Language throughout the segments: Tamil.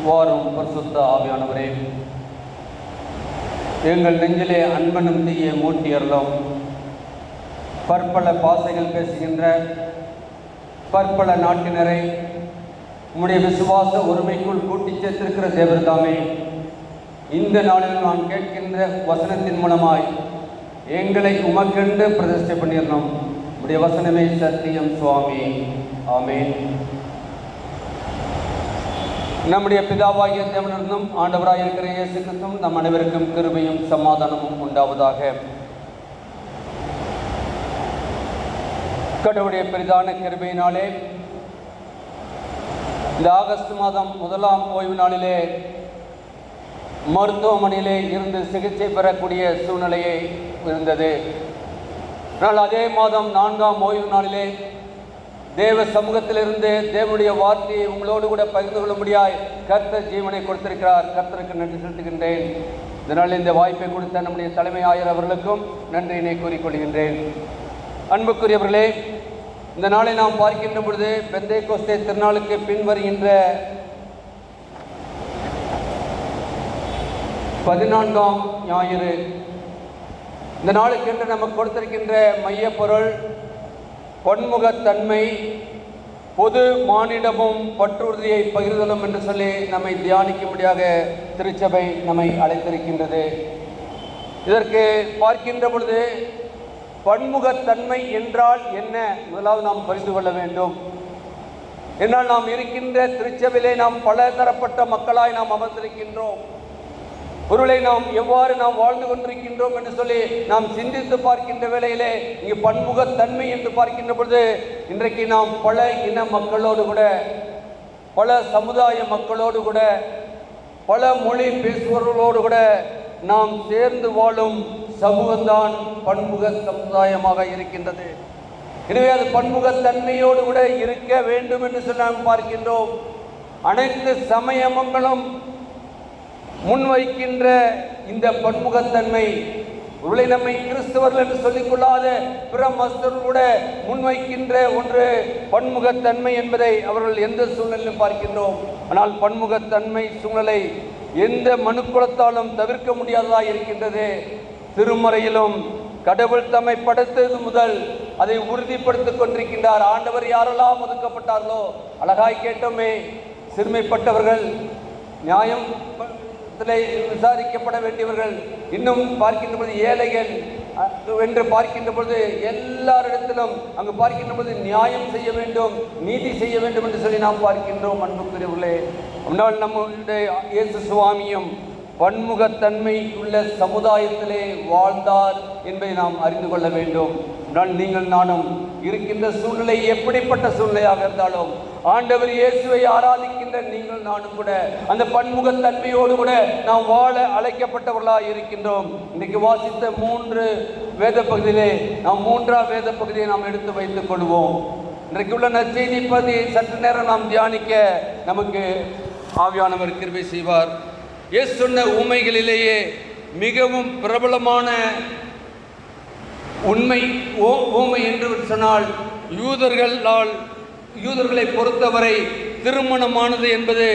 வாரும் பரிசுத்த ஆவியானவரே, எங்கள் நெஞ்சிலே அன்பனும் தீய மூட்டி அருளும். பற்பல பாசைகள் பேசுகின்ற பற்பல நாட்டினரை உம்முடைய விசுவாச உரிமைக்குள் கூட்டி சேர்த்திருக்கிற தேவர்தாமே, இந்த நாளில் நான் கேட்கின்ற வசனத்தின் மூலமாய் எங்களை உமக்கென்று பிரதிஷ்டை பண்ணிடணும். உடைய வசனமே சத்தியம் சுவாமி. ஆமென். நம்முடைய பிதாவாகிய தேவனிருந்தும் ஆண்டவராக இருக்கிற இயேசு கிறிஸ்துவும் நம் அனைவருக்கும் கிருபையும் சமாதானமும் உண்டாவதாக. கடவுளுடைய பெரிதான கிருபையினாலே இந்த ஆகஸ்ட் மாதம் 1ஆம் ஓய்வு நாளிலே மருத்துவமனையிலே இருந்து சிகிச்சை பெறக்கூடிய சூழ்நிலையை இருந்தது. ஆனால் அதே மாதம் 4ஆம் ஓய்வு நாளிலே தேவ சமூகத்திலிருந்து தேவனுடைய வார்த்தையை உங்களோடு கூட பகிர்ந்து கொள்ளும்படியாய் கர்த்தர் ஜீவனை கொடுத்திருக்கிறார். கர்த்தருக்கு நன்றி செலுத்துகின்றேன். இதனால் இந்த வாய்ப்பை கொடுத்த நம்முடைய தலைமை ஆயர் அவர்களுக்கும் நன்றியினை கூறிக்கொள்கின்றேன். அன்புக்குரியவர்களே, இந்த நாளை நாம் பார்க்கின்ற பொழுது பெந்தேகோஸ்தே திருநாளுக்கு பின் வருகின்ற 14ஆம் ஞாயிறு. இந்த நாளுக்கென்று நமக்கு கொடுத்திருக்கின்ற மைய பொருள் பன்முகத்தன்மை, பொது மானிடமும் பற்றுறுதியை பகிர்தலும் என்று சொல்லி நம்மை தியானிக்கும்படியாக திருச்சபை நம்மை அழைத்திருக்கின்றது. இதற்கு பார்க்கின்ற பொழுது பன்முகத்தன்மை என்றால் என்ன முதலாவது நாம் புரிந்து கொள்ள வேண்டும். என்றால் நாம் இருக்கின்ற திருச்சபையிலே நாம் பல தரப்பட்ட மக்களாய் நாம் அமர்ந்திருக்கின்றோம். பொருளை நாம் எவ்வாறு நாம் வாழ்ந்து கொண்டிருக்கின்றோம் என்று சொல்லி நாம் சிந்தித்து பார்க்கின்ற வேளையிலே இங்கு பன்முகத்தன்மை என்று பார்க்கின்ற பொழுது இன்றைக்கு நாம் பல இன மக்களோடு கூட, பல சமுதாய மக்களோடு கூட, பல மொழி பேசுபவர்களோடு கூட நாம் சேர்ந்து வாழும் சமூகம்தான் பன்முக சமுதாயமாக இருக்கின்றது. எனவே அது பன்முகத்தன்மையோடு கூட இருக்க வேண்டும் என்று சொல்லி நாம் பார்க்கின்றோம். அனைத்து சமய மக்களும் முன்வைக்கின்ற இந்த பன்முகத்தன்மை, உருளை நம்மை கிறிஸ்தவர்கள் என்று சொல்லிக்கொள்ளாத பிற மதத்தவர்கள் கூட முன்வைக்கின்ற ஒன்று பன்முகத்தன்மை என்பதை அவர்கள் எந்த சூழ்நிலையிலும் பார்க்கின்றோம். ஆனால் பன்முகத்தன்மை சூழ்நிலை எந்த மனுக்குலத்தாலும் தவிர்க்க முடியாததாக இருக்கின்றது. திருமறையிலும் கடவுள் தம்மை படைத்தது முதல் அதை உறுதிப்படுத்திக் கொண்டிருக்கின்றார். ஆண்டவர் யாரெல்லாம் ஒதுக்கப்பட்டார்களோ, அழகாய் கேட்டோமே, சிறுமைப்பட்டவர்கள், நியாயம் விசாரிக்கப்பட வேண்டியவர்கள், இன்னும் பார்க்கின்ற பொழுது ஏழைகள் என்று பார்க்கின்ற பொழுது எல்லாரிடத்திலும் அங்கு பார்க்கின்ற பொழுது நியாயம் செய்ய வேண்டும், நீதி செய்ய வேண்டும் என்று சொல்லி நாம் பார்க்கின்றோம். அன்புக்குரியவர்களே, முன்னால் நம்முடைய இயேசு சுவாமியும் பன்முகத்தன்மை உள்ள சமுதாயத்திலே வாழ்ந்தார் என்பதை நாம் அறிந்து கொள்ள வேண்டும். ஆனால் நீங்கள் நானும் இருக்கின்ற சூழ்நிலை எப்படிப்பட்ட சூழ்நிலையாக இருந்தாலும் ஆண்டவர் இயேசுவை ஆராதிக்கின்ற நீங்கள் நானும் கூட அந்த பன்முகத்தன்மையோடு கூட நாம் வாழ அழைக்கப்பட்டவர்களாக இருக்கின்றோம். இன்றைக்கு வாசித்த 3 வேத பகுதியிலே நாம் 3ஆம் வேத பகுதியை நாம் எடுத்து வைத்துக் கொள்வோம். இன்றைக்கு உள்ள நற்செய்தி பகுதியை சற்று நேரம் நாம் தியானிக்க நமக்கு ஆவியானவர் கிருபை செய்வார். இயேசு சொன்ன உண்மைகளிலேயே மிகவும் பிரபலமான உண்மை ஊமை என்று சொன்னால், யூதர்களை பொறுத்தவரை திருமணமானது என்பது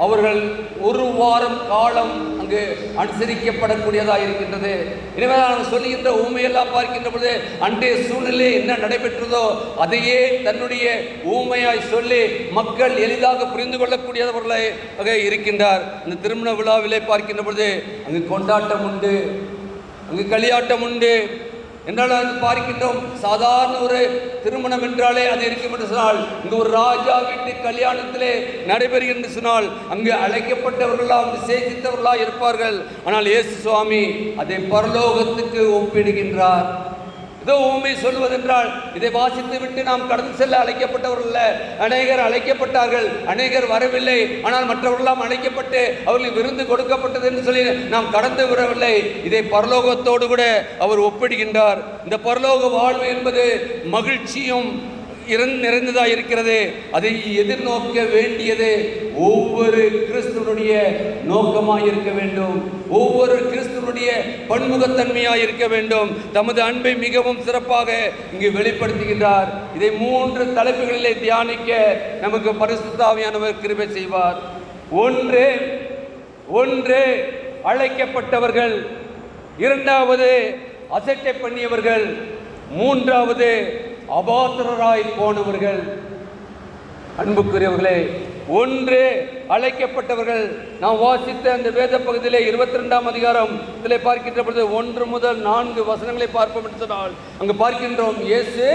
அவர்கள் 1 வாரம் காலம் அங்கு அனுசரிக்கப்படக்கூடியதாக இருக்கின்றது. எனவே நான் சொல்லுகின்ற ஊமையெல்லாம் பார்க்கின்ற பொழுது அன்றைய சூழ்நிலை என்ன நடைபெற்றதோ அதையே தன்னுடைய ஊமையாய் சொல்லி மக்கள் எளிதாக புரிந்து கொள்ளக்கூடியவர்களாக இருக்கின்றார். இந்த திருமண விழாவிலே பார்க்கின்ற பொழுது அங்கு கொண்டாட்டம் உண்டு, அங்கு களியாட்டம் உண்டு என்றால் அது பார்க்கின்றோம். சாதாரண ஒரு திருமணம் என்றாலே அது இருக்கும் என்று சொன்னால், இங்கு ஒரு ராஜா வீட்டு கல்யாணத்திலே நடைபெறுகிறது என்று சொன்னால் அங்கு அழைக்கப்பட்டவர்களாக விசேஷித்தவர்களாக இருப்பார்கள். ஆனால் இயேசு சுவாமி அதை பரலோகத்துக்கு ஒப்பிடுகின்றார். இதோ ஊமை சொல்வதென்றால் இதை வாசித்து விட்டு நாம் கடந்து செல்ல அழைக்கப்பட்டவர்கள் அல்ல. அநேகர் அழைக்கப்பட்டார்கள், அநேகர் வரவில்லை. ஆனால் மற்றவர்களெல்லாம் அழைக்கப்பட்டு அவர்களுக்கு விருந்து கொடுக்கப்பட்டது என்று சொல்லி நாம் கடந்து விடவில்லை. இதை பரலோகத்தோடு கூட அவர் ஒப்பிடுகின்றார். இந்த பரலோக வாழ்வு என்பது மகிழ்ச்சியும் நிறைந்ததாக இருக்கிறது. அதை எதிர்நோக்க வேண்டியது ஒவ்வொரு கிறிஸ்துவனுடைய நோக்கமாக இருக்க வேண்டும். ஒவ்வொரு கிறிஸ்துவனுடைய பன்முகத்தன்மையாக இருக்க வேண்டும். தமது அன்பை மிகவும் சிறப்பாக இங்கு வெளிப்படுத்துகின்றார். இதை 3 தலைப்புகளிலே தியானிக்க நமக்கு பரிசுத்த ஆவியானவர் கிருபை செய்வார். ஒன்று ஒன்று அழைக்கப்பட்டவர்கள், இரண்டாவது அசட்டை பண்ணியவர்கள், மூன்றாவது அபாத்திரராய் போனவர்கள். அன்புக்குரியவர்களே, ஒன்று அழைக்கப்பட்டவர்கள். நாம் வாசித்த அந்த வேத பகுதியிலே 22ஆம் அதிகாரம் பார்க்கின்ற பொழுது 1 முதல் 4 வசனங்களை பார்ப்போம் என்று சொன்னால் அங்கு பார்க்கின்றோம். இயேசு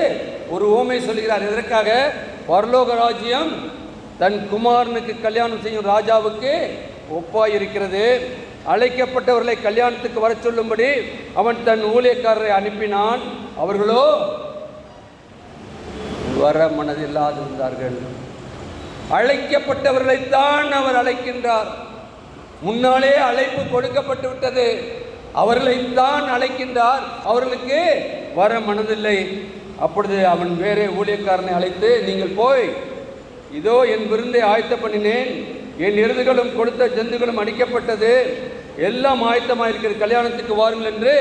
ஒரு உவமை சொல்கிறார். எதற்காக? பரலோக ராஜ்யம் தன் குமாரனுக்கு கல்யாணம் செய்யும் ராஜாவுக்கு ஒப்பாயிருக்கிறது. அழைக்கப்பட்டவர்களை கல்யாணத்துக்கு வர சொல்லும்படி அவன் தன் ஊழியக்காரரை அனுப்பினான். அவர்களோ வர மனதில்லாதிருந்தார்கள். அழைக்கப்பட்டவர்களைத்தான் அவர் அழைக்கின்றார். முன்னாலே அழைப்பு கொடுக்கப்பட்டு விட்டது. அவர்களைத்தான் அழைக்கின்றார். அவர்களுக்கு வர மனதில்லை. அப்பொழுது அவன் வேறே ஊழியக்காரனை அழைத்து, நீங்கள் போய், இதோ என் விருந்தை ஆயத்த பண்ணினேன், என் எருதுகளும் கொடுத்த ஜந்துகளும் அடிக்கப்பட்டது, எல்லாம் ஆயத்தமாக இருக்கிறது, கல்யாணத்துக்கு வாருங்கள் என்று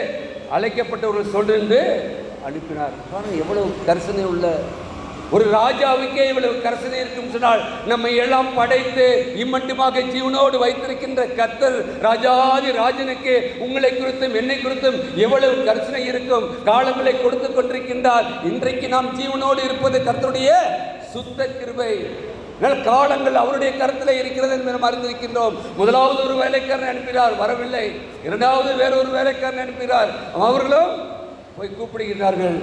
அழைக்கப்பட்டவர்கள் சொல்லிருந்து அனுப்பினார். பாருங்க, எவ்வளவு கரிசனை உள்ள ஒரு ராஜாவுக்கே இவ்வளவு கரிசனை இருக்கும் சொன்னால், நம்மை எல்லாம் படைத்து இம்மட்டுமாக ஜீவனோடு வைத்திருக்கின்ற கர்த்தர் ராஜாதி ராஜனுக்கு உங்களை குறித்தும் என்னை குறித்தும் எவ்வளவு கரிசனை இருக்கும். காலங்களை கொடுத்து கொண்டிருக்கின்றார். இன்றைக்கு நாம் ஜீவனோடு இருப்பது கர்த்தருடைய சுத்த கிருபை. காலங்கள் அவருடைய கருத்தில் இருக்கிறது என்று நாம் அறிந்திருக்கின்றோம். முதலாவது ஒரு வேலைக்காரனை அனுப்பினார், வரவில்லை. இரண்டாவது வேறொரு வேலைக்காரனை அனுப்பினார், அவர்களும் போய் கூப்பிடுகிறார்கள்.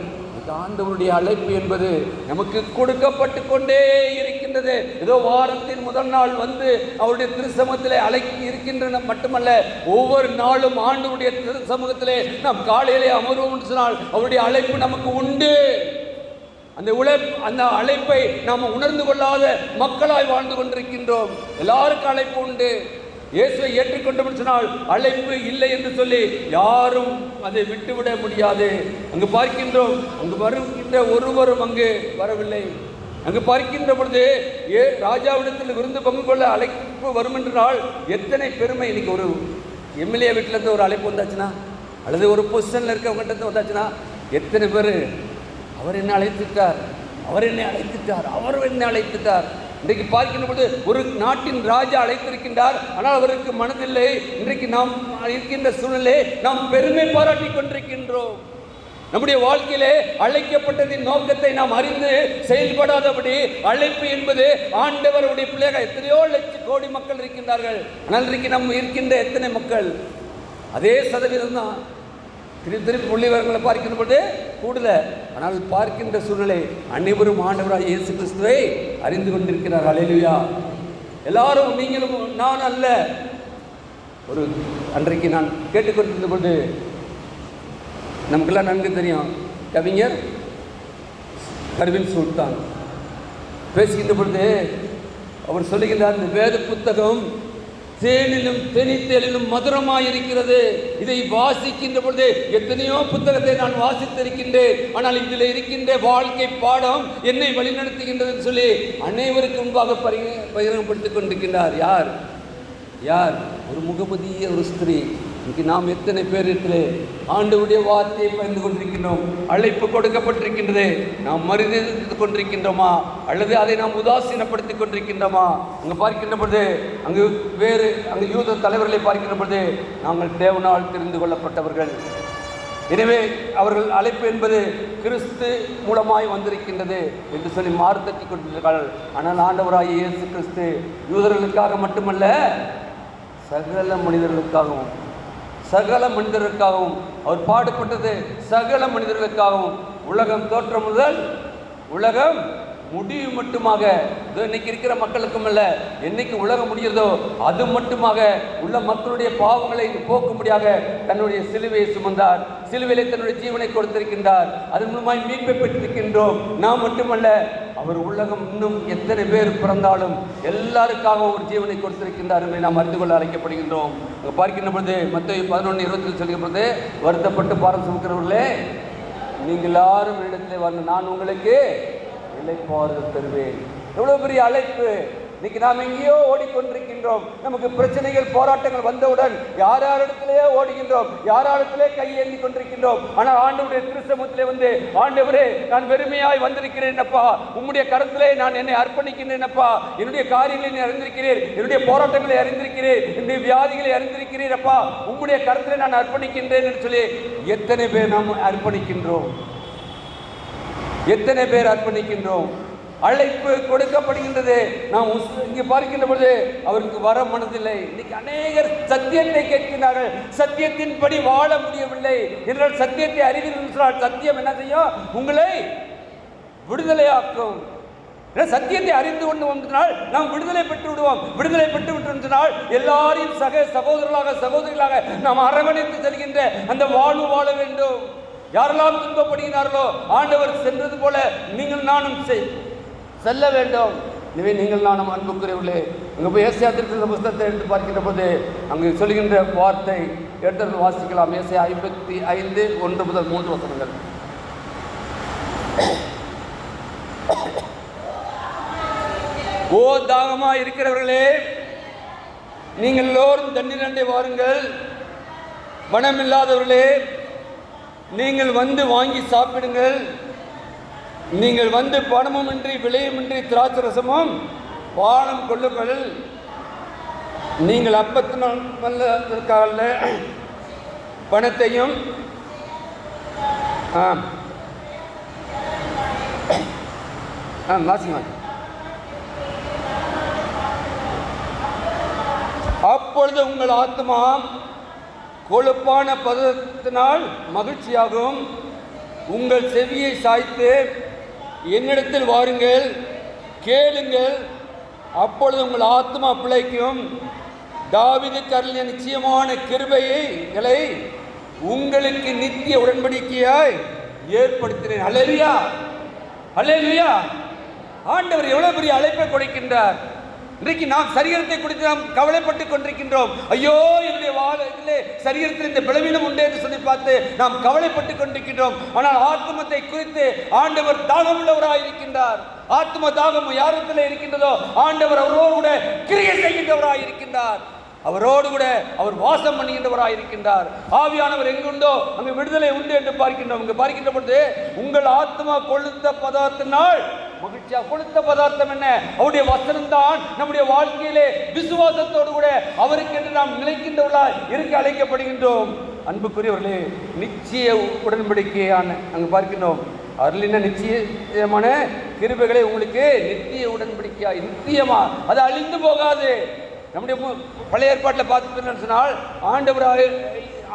ஆண்டவருடைய அழைப்பு என்பது நமக்கு கொடுக்கப்பட்டு கொண்டே இருக்கின்றது. ஏதோ வாரத்தின் முதல் நாள் வந்து அவருடைய திருச்சமூகத்திலே அழைக்கி இருக்கின்றன மட்டுமல்ல, ஒவ்வொரு நாளும் ஆண்டவருடைய திருச்சமூகத்திலே நாம் காலையிலே அமர்வோம் சொன்னால் அவருடைய அழைப்பு நமக்கு உண்டு. அந்த அழைப்பை நாம் உணர்ந்து கொள்ளாத மக்களாய் வாழ்ந்து கொண்டிருக்கின்றோம். எல்லாருக்கும் அழைப்பு உண்டு. இயேசுவை ஏற்றுக்கொண்டோம் சொன்னால் அழைப்பு இல்லை என்று சொல்லி யாரும் அதை விட்டுவிட முடியாது. அங்கு பார்க்கின்றோம், அங்கு வருகின்ற ஒருவரும் அங்கு வரவில்லை. அங்கு பார்க்கின்ற பொழுது ராஜாவிடத்தில் விருந்து பங்கு கொள்ள அழைப்பு வரும் என்றால் எத்தனை பெருமை. இன்னைக்கு ஒரு எம்எல்ஏ வீட்டிலேருந்து ஒரு அழைப்பு வந்தாச்சுன்னா, அல்லது ஒரு பொசிஷனில் இருக்கவங்கிட்ட வந்தாச்சுன்னா எத்தனை பேர் அவர் என்ன அழைத்துட்டார், அவர் என்னை அழைத்துட்டார், அவர் என்னை அழைத்துட்டார். இன்றைக்கு பார்க்கின்ற பொழுது ஒரு நாட்டின் ராஜா அழைத்திருக்கின்றார், ஆனால் அவருக்கு மனதில்லை. இன்றைக்கு நாம் இருக்கின்ற சூழ்நிலை நாம் பெருமை பாராட்டி கொண்டிருக்கின்றோம். நம்முடைய வாழ்க்கையிலே அழைக்கப்பட்டதின் நோக்கத்தை நாம் அறிந்து செயல்படாதபடி, அழைப்பு என்பது ஆண்டவருடைய பிள்ளைகள் எத்தனையோ லட்சம் கோடி மக்கள் இருக்கின்றார்கள். ஆனால் இன்றைக்கு நம்ம இருக்கின்ற எத்தனை மக்கள்? அதே சதவீதம் தான். திருப்பி புள்ளிவரங்களை பார்க்கின்ற பொழுது கூடல. ஆனால் பார்க்கின்ற சூழ்நிலை அனைவரும் ஆண்டவராக இயேசு கிறிஸ்துவை அறிந்து கொண்டிருக்கிறார். அல்லேலூயா. எல்லாரும் நீங்களும் நான் அல்ல. ஒரு அன்றைக்கு நான் கேட்டுக்கொண்டிருந்த பொழுது நமக்கெல்லாம் நன்கு தெரியும், கவிஞர் பர்வீன் சுல்தான் பேசுகின்ற பொழுது அவர் சொல்லுகின்றார், இந்த வேத புத்தகம் தேனிலும் தெனித்தேனிலும் மதுரமாயிருக்கிறது. இதை வாசிக்கின்ற பொழுது எத்தனையோ புத்தகத்தை நான் வாசித்திருக்கின்றேன், ஆனால் இதில் இருக்கின்ற வாழ்க்கை பாடம் என்னை வழிநடத்துகின்றது சொல்லி அனைவருக்கு முன்பாக பகிரங்கப்படுத்திக் கொண்டிருக்கின்றார். யார் யார்? ஒரு முகமதிய ஒரு ஸ்திரீ. இன்றைக்கு நாம் எத்தனை பேர் ஆண்டவருடைய வார்த்தையை பகிர்ந்து கொண்டிருக்கின்றோம்? அழைப்பு கொடுக்கப்பட்டிருக்கின்றது, நாம் மறுதலித்து கொண்டிருக்கின்றோமா, அல்லது அதை நாம் உதாசீனப்படுத்தி கொண்டிருக்கின்றோமா? அங்கு பார்க்கின்ற பொழுது அங்கு யூத தலைவர்களை பார்க்கின்ற பொழுது நாங்கள் தேவனால் தெரிந்து கொள்ளப்பட்டவர்கள். எனவே அவர்கள் அழைப்பு என்பது கிறிஸ்து மூலமாய் வந்திருக்கின்றது என்று சொல்லி மாறுதட்டி கொண்டிருக்கிறார்கள். ஆனால் ஆண்டவராகிய இயேசு கிறிஸ்து யூதர்களுக்காக மட்டுமல்ல, சகல மனிதர்களுக்காகவும் அவர் பாடுபட்டது. சகல மனிதர்களுக்காகவும் உலகம் தோற்றம் முதல் உலகம் முடிவு மட்டுமாக, இன்னைக்கு இருக்கிற மக்களுக்கும் அல்ல, என்னைக்கு உலகம் முடிகிறதோ அது மட்டுமாக உள்ள மக்களுடைய பாவங்களை போக்கும்படியாக தன்னுடைய சிலுவையை சுமந்தார். சிலுவையிலே தன்னுடைய ஜீவனை கொடுத்திருக்கின்றார். அதன் மூலமாய் மீட்பை பெற்றிருக்கின்றோம். நாம் மட்டுமல்ல, அவர் உலகம் இன்னும் எத்தனை பேர் பிறந்தாலும் எல்லாருக்காக ஒரு ஜீவனை கொடுத்திருக்கின்றார் என்பதை நாம் அறிந்து கொள்ள அழைக்கப்படுகின்றோம். பார்க்கின்ற பொழுது மத்தேயு 11:20 சொல்கிற பொழுது, வருத்தப்பட்டு பாரம் சுமக்கிறவர்களே நீங்கள் எல்லாரும் என்னிடத்திலே வரணும், நான் உங்களுக்கு இளைப்பாறுதல் தருவேன். எவ்வளவு பெரிய அழைப்பு! இன்னைக்கு நாம் எங்கேயோ ஓடிக்கொண்டிருக்கின்றோம். நமக்கு பிரச்சனைகள் போராட்டங்கள் வந்தவுடன் யாரிடத்திலேயே ஓடுகின்றோம், யாரிடத்திலே கையேந்தி கொண்டிருக்கின்றோம். ஆனால் ஆண்டவருடைய திருச்சமூகத்திலே வந்து, ஆண்டவரே நான் வெறுமையாய் வந்திருக்கிறேன் அப்பா, உம்முடைய கரத்திலே நான் என்னை அர்ப்பணிக்கின்றேன் அப்பா, என்னுடைய காரியங்களை அறிந்திருக்கிறேன், என்னுடைய போராட்டங்களை அறிந்திருக்கிறேன், என்னுடைய வியாதிகளை அறிந்திருக்கிறேன் அப்பா, உம்முடைய கரத்திலே நான் அர்ப்பணிக்கின்றேன் என்று சொல்லி எத்தனை பேர் நாம் அர்ப்பணிக்கின்றோம்? எத்தனை பேர் அர்ப்பணிக்கின்றோம்? அழைப்பு கொடுக்கப்படுகின்றது. நாம் இங்கே பார்க்கின்ற பொழுது அவருக்கு வர மனதில்லை. இன்னைக்கு அநேகர் சத்தியத்தை கேட்கிறார்கள், சத்தியத்தின்படி வாழ முடியவில்லை என்றால் சத்தியத்தை அறிவீர்கள். சத்தியம் என்ன செய்யும்? உங்களை விடுதலையாக்கும். சத்தியத்தை அறிந்து கொண்டு வந்தால் நாம் விடுதலை பெற்று விடுவோம். விடுதலை பெற்று விட்டு எல்லாரையும் சகோதரர்களாக சகோதரிகளாக நாம் அரவணைத்து செல்கின்ற அந்த வாழ்வு வாழ வேண்டும். யாரெல்லாம் துன்பப்படுகிறார்களோ ஆண்டவர் சென்றது போல நீங்கள் நானும் செல்ல வேண்டும். எனவே நீங்கள் நானும் அன்புக்குரியவர்களே, அங்கே போய் ஏசாயா தீர்க்கதரிசி புத்தகத்தை எடுத்து பார்க்கின்ற போது அங்கு சொல்கின்ற வார்த்தை எடுத்து வாசிக்கலாம். ஏசாயா 55 1 முதல் 3 வசனங்கள். ஓ தாகமா இருக்கிறவர்களே, நீங்கள் எல்லோரும் தண்ணீர் அண்டை வாருங்கள். பணமில்லாதவர்களே, நீங்கள் வந்து வாங்கி சாப்பிடுங்கள். நீங்கள் வந்து பணமுமின்றி விலையுமின்றி திராட்சை ரசமும் பானம் கொள்ளுங்கள். நீங்கள் அப்பத்தினால பணத்தையும் வாசிங்க. அப்பொழுது உங்கள் ஆத்மா கொழுப்பான பதத்தினால் மகிழ்ச்சியாகும். உங்கள் செவியை சாய்த்து என்னிடத்தில் வாருங்கள், கேளுங்கள், அப்பொழுது உங்கள் ஆத்மா பிழைக்கும். தாவீதுக்கு அருளிய நிச்சயமான கிருபையை உங்களுக்கு நித்திய உடன்படிக்கையாய் ஏற்படுத்தினேன். அல்லேலூயா, அல்லேலூயா. ஆண்டவர் எவ்வளவு பெரிய அழைப்பை கொடுக்கின்றார். இன்றைக்கு நாம் சரீரத்தை குறித்து நாம் கவலைப்பட்டு கொண்டிருக்கின்றோம். ஐயோ, என்னுடைய வாழ்க்கையிலே சரீரத்தில் இந்த பலவீனம் உண்டு என்று சொல்லி பார்த்து நாம் கவலைப்பட்டு கொண்டிருக்கின்றோம். ஆனால் ஆத்மத்தை குறித்து ஆண்டவர் தாகமுள்ளவராய் இருக்கின்றார். ஆத்ம தாகம் யாரிடத்தில் இருக்கின்றதோ ஆண்டவர் அவரோடு கூட கிரியை செய்கின்றவராய் இருக்கின்றார். அவரோடு கூட அவர் வாசம் பண்ணுகின்றவராய் இருக்கின்றார். ஆவியானவர் எங்குண்டோ அங்கு விடுதலை உண்டு என்று பார்க்கின்றோம். இங்கு பார்க்கின்ற பொழுது உங்கள் ஆத்மா கொழுத்த பதார்த்தத்தினால் மகிழ்ச்சியா. கொழுத்த பதார்த்தம் என்ன? அவருடைய வசனம் தான். நம்முடைய வாழ்க்கையிலே விசுவாசத்தோடு கூட அவருக்கு என்று நாம் நிலைக்கின்றவர்களாய் இருக்க அழைக்கப்படுகின்றோம். அன்புக்குரியவர்களே, நிச்சய உடன்படிக்கையான அங்கு பார்க்கின்றோம். அருளின நிச்சயமான கிருபைகளை உங்களுக்கு நித்திய உடன்படிக்கையாய், நித்தியமா, அது அழிந்து போகாது. நம்முடைய பழைய ஏற்பாட்டில் பார்த்துன்னு சொன்னால்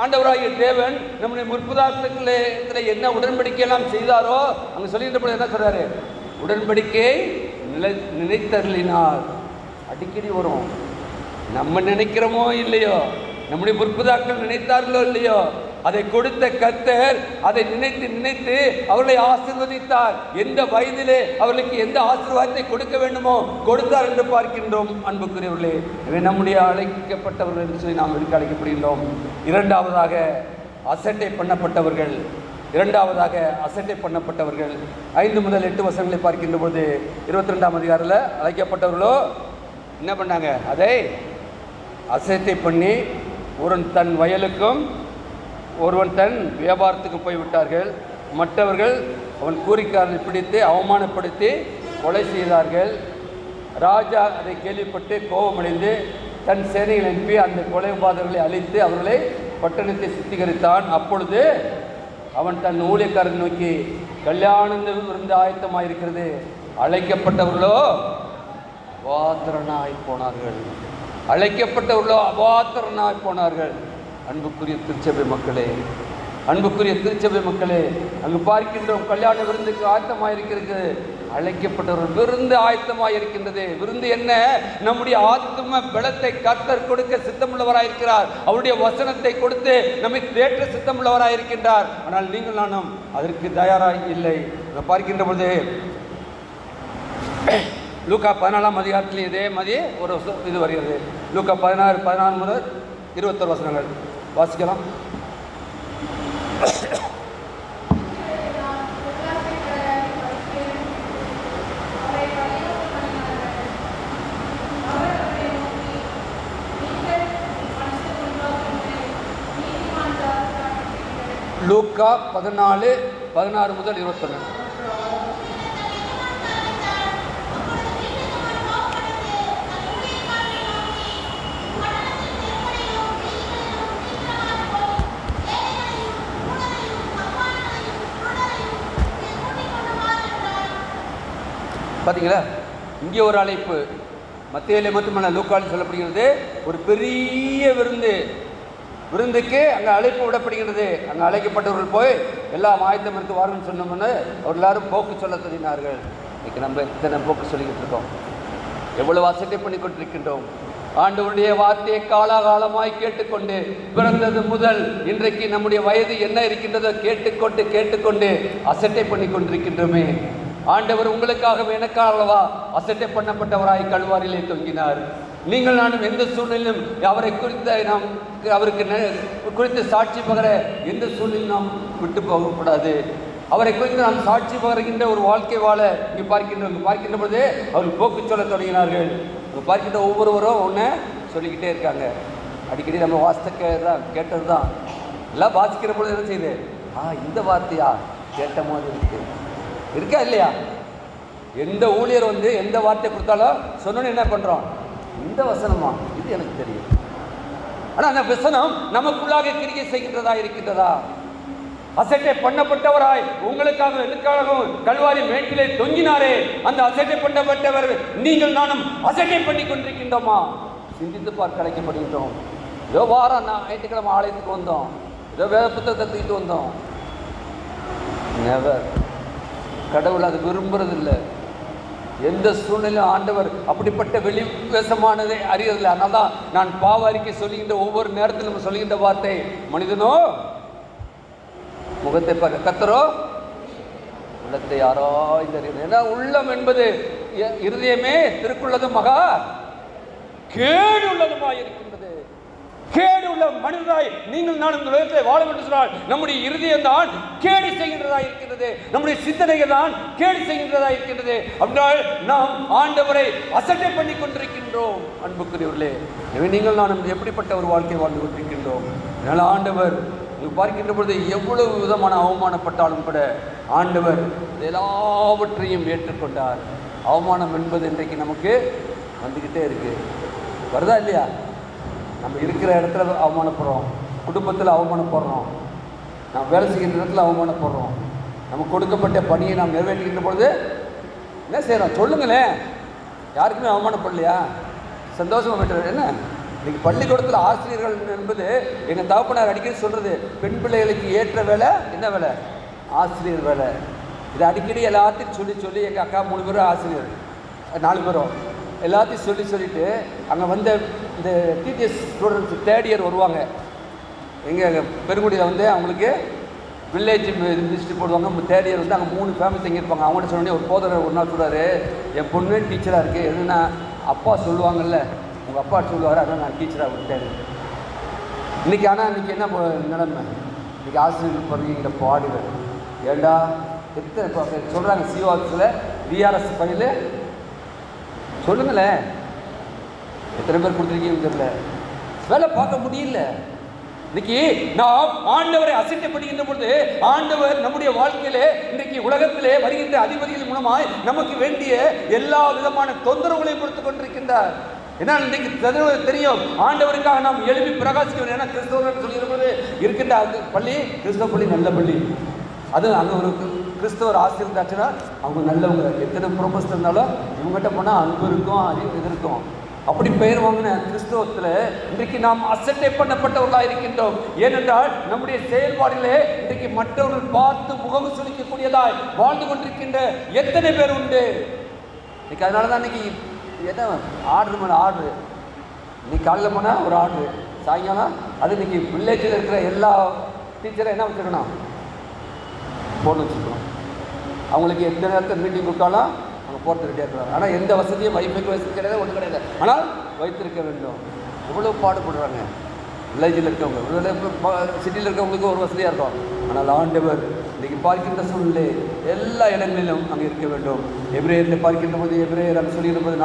ஆண்டவராகிய தேவன் நம்முடைய முற்புதாக்களில் என்ன உடன்படிக்கையெல்லாம் செய்தாரோ அங்கே சொல்லின்ற பொழுது என்ன சொல்றாரு? உடன்படிக்கை நினைத்தருளினார். அடிக்கடி வரும். நம்ம நினைக்கிறோமோ இல்லையோ, நம்முடைய முற்புதாக்கள் நினைத்தார்களோ இல்லையோ, அதை கொடுத்த கர்த்தர் அதை நினைத்து நினைத்து அவர்களை ஆசீர்வதித்தார். எந்த வயதிலே அவர்களுக்கு எந்த ஆசீர்வாதத்தை கொடுக்க வேண்டுமோ கொடுத்தார் என்று பார்க்கின்றோம். அன்புக்குரியவர்களே, நம்முடைய அழைக்கப்பட்டவர்கள் என்று சொல்லி நாம் இருக்க அழைக்கப்படுகின்றோம். இரண்டாவதாக அசட்டை பண்ணப்பட்டவர்கள். 5 முதல் 8 வசனங்களை பார்க்கின்ற போது 22ஆம் அதிகாரத்தில் அழைக்கப்பட்டவர்களோ என்ன பண்ணாங்க? அதை அசட்டை பண்ணி ஒருவன் தன் வயலுக்கும் ஒருவன் தன் வியாபாரத்துக்கும் போய்விட்டார்கள். மற்றவர்கள் அவன் கூலிக்காரனை பிடித்து அவமானப்படுத்தி கொலை செய்தார்கள். ராஜா அதை கேள்விப்பட்டு கோபமடைந்து தன் சேனைகளை அனுப்பி அந்த கொலைபாதகர்களை அழித்து அவர்களை பட்டணத்தை சுத்திகரித்தான். அப்பொழுது அவன் தன் ஊழியக்காரனை நோக்கி, கல்யாண விருந்து ஆயத்தமாயிருக்கிறது, அழைக்கப்பட்டவர்களோ அபாத்திரனாய் போனார்கள். அன்புக்குரிய திருச்சபை மக்களே, அங்கு பார்க்கின்றோம் கல்யாண விருந்துக்கு ஆயத்தமாயிருக்கிறது. அழைக்கப்பட்டவர்கள் விருந்து ஆயத்தமாயிருக்கின்றது. விருந்து என்ன? நம்முடைய ஆத்ம பலத்தை கர்த்தர் கொடுக்க சித்தமுள்ளவராயிருக்கிறார். அவருடைய வசனத்தை கொடுத்து நம்மை தேற்ற சித்தமுள்ளவராயிருக்கின்றார். ஆனால் நீங்கள் நானும் அதற்கு தயாராக இல்லை. பார்க்கின்ற பொழுது லூக்கா 14ஆம் அதிகாரத்தில் இதே மாதிரி ஒரு இது வருகிறது. லூக்கா 16 முதல் 21 வசனங்கள் வாசிக்கலாம். லூக்கா 14:16 முதல் 21. பார்த்தீங்களா? இங்கே ஒரு அழைப்பு, மத்தேயுவிலே மட்டுமல்ல லூக்காவில் சொல்லப்படுகிறது. ஒரு பெரிய விருந்துக்கு அங்கே அழைப்பு விடப்படுகிறது. அங்கே அழைக்கப்பட்டவர்கள் போய் எல்லாம் ஆயத்தம் இருக்கு வாருன்னு சொன்னோம்னு அவர் எல்லாரும் போக்கு சொல்ல தொடங்கினார்கள். இன்னைக்கு நம்ம இத்தனை போக்கு சொல்லிக்கிட்டு இருக்கோம், எவ்வளவு அசட்டை பண்ணி கொண்டிருக்கின்றோம். ஆண்டவருடைய வார்த்தையை காலாகாலமாய் கேட்டுக்கொண்டு பிறந்தது முதல் இன்றைக்கு நம்முடைய வயது என்ன இருக்கின்றதோ கேட்டுக்கொண்டு அசட்டை பண்ணி கொண்டிருக்கின்றோமே. ஆண்டவர் உங்களுக்காக எனக்காகவா அசட்டை பண்ணப்பட்டவராய் கல்வாரியிலே தொங்கினார். நீங்கள் நானும் எந்த சூழ்நிலையும் அவரை குறித்த நாம் அவருக்கு குறித்து சாட்சி பகர எந்த சூழ்நிலையும் நாம் விட்டு போகக்கூடாது. அவரை குறித்து நாம் சாட்சி பகர்கின்ற ஒரு வாழ்க்கை வாழ இங்கே பார்க்கின்ற பொழுது அவர்கள் போக்கு சொல்ல தொடங்கினார்கள். பார்க்கின்ற ஒவ்வொருவரும் ஒன்று சொல்லிக்கிட்டே இருக்காங்க. அடிக்கடி நம்ம கேட்டது தான் எல்லாம் வாசிக்கிற பொழுது என்ன செய்யுது, இந்த வார்த்தையா கேட்ட மாதிரி இருக்கா இல்லையா? எந்த ஊழியர் எந்த வார்த்தை கொடுத்தாலும் சொன்னோன்னு என்ன பண்ணுறோம், இந்த வசனமா இது எனக்கு தெரியும். ஆனால் அந்த வசனம் நமக்குள்ளாக கிரியை செய்கின்றதா இருக்கின்றதா? அசட்டை பண்ணப்பட்டவராய் உங்களுக்காக எனக்காகவும் கல்வாரி மேட்டிலே தொங்கினாரே, அந்த அசட்டை பண்ணப்பட்டவர் நீங்கள் நானும் அசட்டை பண்ணி கொண்டிருக்கின்றோமா? சிந்தித்து பார்க்க அழைக்கப்படுகின்றோம். ஏதோ வாரம் ஞாயிற்றுக்கிழமை ஆலயத்துக்கு வந்தோம், ஏதோ வேத புத்தகத்தை தூக்கிட்டு வந்தோம். நெவர். கடவுள் அது விரும்புறதில்லை. எந்த சூழ்நிலையும் ஆண்டவர் அப்படிப்பட்ட வெளிவேசமானதை அறியதில்லை. அதனால தான் நான் பாவ அறிக்கை சொல்லுகின்ற ஒவ்வொரு நேரத்திலும் நம்ம சொல்லுகின்ற வார்த்தை, மனிதனோ முகத்தை பார்க்க கத்தரோ உள்ளத்தை யாரோ இந்த. ஏன்னா உள்ளம் என்பது இருதயமே திருக்குள்ளது மகா கேடு உள்ளதுமாய் இருக்கின்றது. கேடு உள்ள மனிதராய் நீங்கள் நான் இந்த உலகத்தில் வாழ வேண்டும் சொன்னால் நம்முடைய இருதயம் தான் கேடு செய்கின்றதா இருக்கின்றது, நம்முடைய சிந்தனைகள் தான் கேடு செய்கின்றதா இருக்கின்றது. அப்படினால் நாம் ஆண்டவரை அசட்டை பண்ணி கொண்டிருக்கின்றோம். அன்புக்குரியவர்களே, எனவே நீங்கள் நான் எப்படிப்பட்ட ஒரு வாழ்க்கை வாழ்ந்து கொண்டிருக்கின்றோம். அதனால் ஆண்டவர் பார்க்கின்ற பொழுது எவ்வளவு விதமான அவமானப்பட்டாலும் கூட ஆண்டவர் எல்லாவற்றையும் ஏற்றுக்கொண்டார். அவமானம் என்பது இன்றைக்கு நமக்கு வந்துக்கிட்டே இருக்கு, வருதா இல்லையா? நம்ம இருக்கிற இடத்துல அவமானப்படுறோம், குடும்பத்தில் அவமானப்படுறோம், நாம் வேலை செய்கின்ற இடத்துல அவமானப்படுறோம், நமக்கு கொடுக்கப்பட்ட பணியை நாம் நிறைவேற்றுகின்ற பொழுது என்ன செய்கிறோம் சொல்லுங்களேன்? யாருக்குமே அவமானப்படலையா? சந்தோஷமாக பெற்ற என்ன? இன்றைக்கி பள்ளிக்கூடத்தில் ஆசிரியர்கள் என்பது எங்கள் தகப்பனார் அடிக்கடி சொல்கிறது, பெண் பிள்ளைகளுக்கு ஏற்ற வேலை என்ன வேலை? ஆசிரியர் வேலை. இதை அடிக்கடி எல்லாத்தையும் சொல்லி எங்கள் அக்கா 3 பேரும் ஆசிரியர், 4 பேரும் எல்லாத்தையும் சொல்லிட்டு அங்கே வந்த இந்த டிடிஎஸ் ஸ்டூடெண்ட்ஸ் 3rd இயர் வருவாங்க. எங்கள் பெருங்குடியில் அவங்களுக்கு வில்லேஜ் லிஸ்ட்டு போடுவாங்க. 3rd இயர் அங்கே 3 ஃபேமிலி தங்கியிருப்பாங்க. அவங்கள்ட்ட சொன்னோடனே ஒரு போதர் ஒரு நாள் சொல்கிறாரு, என் பொண்ணு டீச்சராக இருக்குது, எதுனா அப்பா சொல்லுவாங்கல்ல, உங்கள் அப்பா சொல்லுவார், அதான் நான் டீச்சராக விட்டேன். இன்றைக்கி இன்றைக்கி என்ன நிலைமை? இன்றைக்கி ஆசிரியர்கள் பதவிங்கிற பாடுகள் ஏண்டா எத்தனை சொல்கிறாங்க. சிஓ ஆஃபீஸில் விஆர்எஸ் ஃபைலு சொல்லுங்களேன், எத்தனை பேர் கொடுத்துருக்கீங்கன்னு தெரியல, வேலை பார்க்க முடியல. இன்னைக்கு நாம் ஆண்டவரை அசைக்கப்படுகின்ற பொழுது ஆண்டவர் நம்முடைய வாழ்க்கையிலே இன்றைக்கு உலகத்திலே வருகின்ற அதிபதிகள் மூலமாய் நமக்கு வேண்டிய எல்லா விதமான தொந்தரவுகளையும் கொடுத்து கொண்டிருக்கின்றார். ஏன்னா இன்றைக்கு தெரியும், ஆண்டவருக்காக நாம் எழுப்பி பிரகாசிக்க. ஏன்னா கிறிஸ்தவர்கள் சொல்லியிருப்பது இருக்கின்ற பள்ளி கிறிஸ்தவ பள்ளி நல்ல பள்ளி, அது அங்கே ஒரு கிறிஸ்தவர் ஆசிரியர் ஆச்சுன்னா அவங்க நல்லவங்க. எத்தனை ப்ரொபோஸ் இருந்தாலும் இவங்ககிட்ட போனால் அன்பு இருக்கும், இது இருக்கும். அப்படி பெயர் வாங்கின கிறிஸ்தவத்தில் இன்றைக்கு நாம் அசட்டை பண்ணப்பட்டவர்களாக இருக்கின்றோம். ஏனென்றால் நம்முடைய செயல்பாடுகளே இன்றைக்கு மற்றவர்கள் பார்த்து முகம் சுளிக்கக்கூடியதாய் வாழ்ந்து கொண்டிருக்கின்ற எத்தனை பேர் உண்டு இன்னைக்கு. அதனால தான் இன்னைக்கு என்ன ஆர்டர் மேலே ஆர்டரு, இன்னைக்கு காலையில் போனால் ஒரு ஆர்டரு, சாயங்காலம் அது இன்னைக்கு வில்லேஜில் இருக்கிற எல்லா டீச்சரும் என்ன வச்சுருக்கணும், ஃபோன் வச்சுருக்கணும். அவங்களுக்கு எந்த நேரத்தில் மீட்டிங் கொடுத்தாலும் அவங்க போகிறது ரெடியாக இருக்கிறாங்க. ஆனால் எந்த வசதியும் வைஃபைக்கு வசதி கிடையாது, ஒன்றும் கிடையாது. ஆனால் வைத்திருக்க வேண்டும். எவ்வளோ பாடுபடுறாங்க வில்லேஜில் இருக்கவங்க. சிட்டியில் இருக்கவங்களுக்கு ஒரு வசதியாக இருக்கும். ஆனால் ஆண்டவர் இன்றைக்கி பார்க்கின்ற சூழ்நிலை எல்லா இடங்களிலும் அங்கே இருக்க வேண்டும். எபிரேயரில் பார்க்கின்ற போது எபிரேயர் அங்கே சொல்லியிருப்பது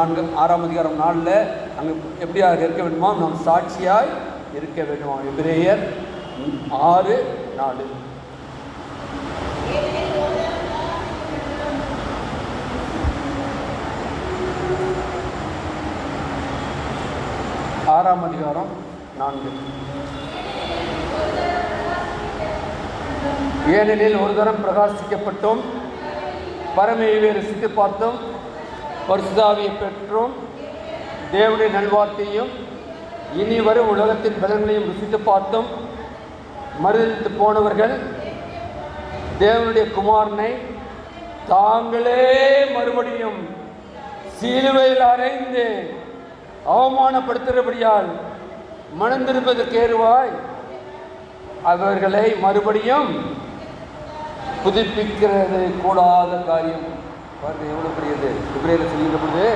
6ஆம் அதிகாரம் 4 அங்கே எப்படியாக இருக்க வேண்டுமா, நாம் சாட்சியாய் இருக்க வேண்டுமா. எபிரேயர் 6:4 ஆறாம் அதிகாரம் 4. ஏனெனில் ஒரு தரம் பிரகாசிக்கப்பட்டும் பரமேவியை ருசித்து பார்த்தும் பரிசுத்தாவியை பெற்றும் தேவனுடைய நல்வார்த்தையும் இனி வரும் உலகத்தின் பலன்களையும் ருசித்து பார்த்தும் மறுதலித்து போனவர்கள் தேவனுடைய குமாரனை தாங்களே மறுபடியும் சிலுவையில் அறைந்து அவமானப்படுத்துகிறபடியால் மனந்திருப்பதற்கு ஏறுவாய் அவர்களை மறுபடியும் புதுப்பிக்கிறது கூடாத காரியம். பாருங்க எவ்வளவு பெரியது. இப்ரேயர் சொல்கின்ற பொழுது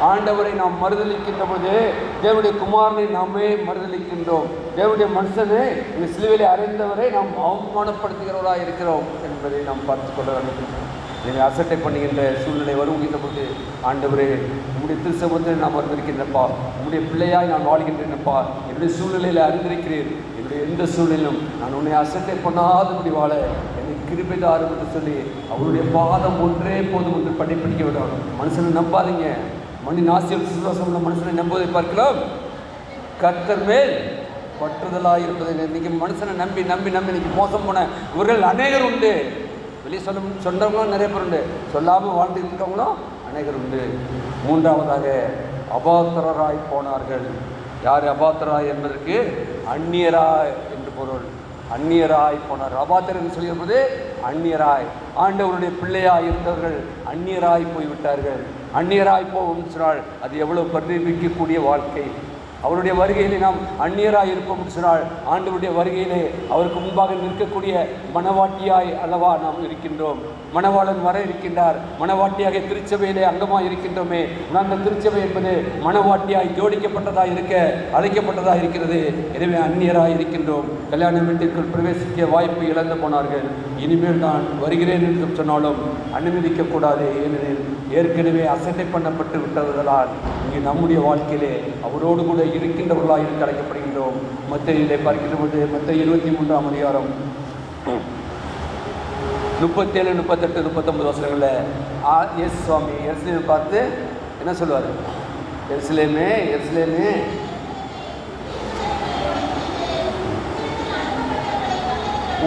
ஆண்டவரை நாம் மறுதலிக்கின்ற பொழுது தேவனுடைய குமாரனை நாமே மறுதலிக்கின்றோம். தேவனுடைய மனுஷனை இந்த சிலுவையிலே அறைந்தவரை நாம் அவமானப்படுத்துகிறவராக இருக்கிறோம் என்பதை நாம் பார்த்து கொள்ள வேண்டும். நீங்கள் அசட்டை பண்ணுகின்ற சூழ்நிலை வருகின்ற பொழுது ஆண்டவரே உங்களுடைய திருச்சபத்தில் நான் வந்திருக்கின்றப்பா, உங்களுடைய பிள்ளையாய் நான் வாழ்கின்றேனப்பா, என்னுடைய சூழ்நிலையில் அறிந்திருக்கிறீர், என்னுடைய எந்த சூழ்நிலும் நான் உன்னை அசட்டை பண்ணாதபடி வாழ எனக்கு கிருபை தாரும் என்று சொல்லி அவருடைய பாதம் ஒன்றே போதும் என்று படிக்க விடும். மனுஷனை நம்பாதீங்க. மணி நாசியம் சுவாசம் மனுஷனை நம்புவதை பார்க்கலாம். கர்த்தர் மேல் பற்றுதலாக இருப்பதை இன்றைக்கி மனுஷனை நம்பி நம்பி நம்பி இன்றைக்கி மோசம் போன இவர்கள் அநேகர் உண்டு. வெளியே சொன்னவங்களும் நிறைய பேர் உண்டு, சொல்லாமல் வாழ்ந்துட்டு இருக்கவங்களும் அநேகர் உண்டு. மூன்றாவதாக அபாத்திரராய் போனார்கள். யார் அபாத்திராய் என்பதற்கு அந்நியராய் என்று பொருள். அந்நியராய் போனார். அபாத்திரர் என்று சொல்லியிருப்பது அந்நியராய், ஆண்டவருடைய பிள்ளையாய் இருந்தவர்கள் அந்நியராய் போய்விட்டார்கள். அந்நியராய் போகும் சொன்னால் அது எவ்வளவு பரிதபிக்கக்கூடிய வாழ்க்கை. அவருடைய வருகையிலே நாம் அந்நியராய் இருப்போம் சொன்னால் ஆண்டவருடைய வருகையிலே அவருக்கு முன்பாக நிற்கக்கூடிய மணவாட்டியாய் அல்லவா நாம் இருக்கின்றோம். மணவாளன் வர இருக்கின்றார். மணவாட்டியாக திருச்சபையிலே அங்கமாக இருக்கின்றோமே. அந்த திருச்சபை என்பது மணவாட்டியாய் ஜோடிக்கப்பட்டதாக இருக்க அழைக்கப்பட்டதாக இருக்கிறது. எனவே அந்நியராய் இருக்கின்றோம். கல்யாண வீட்டிற்குள் பிரவேசிக்க வாய்ப்பு இழந்து போனார்கள். இனிமேல் நான் வருகிறேன் என்று சொன்னாலும் அனுமதிக்கக்கூடாது. ஏனெனில் ஏற்கனவே அசட்டை பண்ணப்பட்டு விட்டவர்களால் இங்கே நம்முடைய வாழ்க்கையிலே அவரோடு கூட இருக்கின்றவர்களாக இருக்க அழைக்கப்படுகின்றோம். மத்தேயுவிலே பார்க்கின்ற பொழுது மத்தேயு 23ஆம் அதிகாரம் 37, 38, 39 வசனங்களில் இயேசு சுவாமி எருசலேமை பார்த்து என்ன சொல்லுவார்? எருசலேமே எருசலேமே,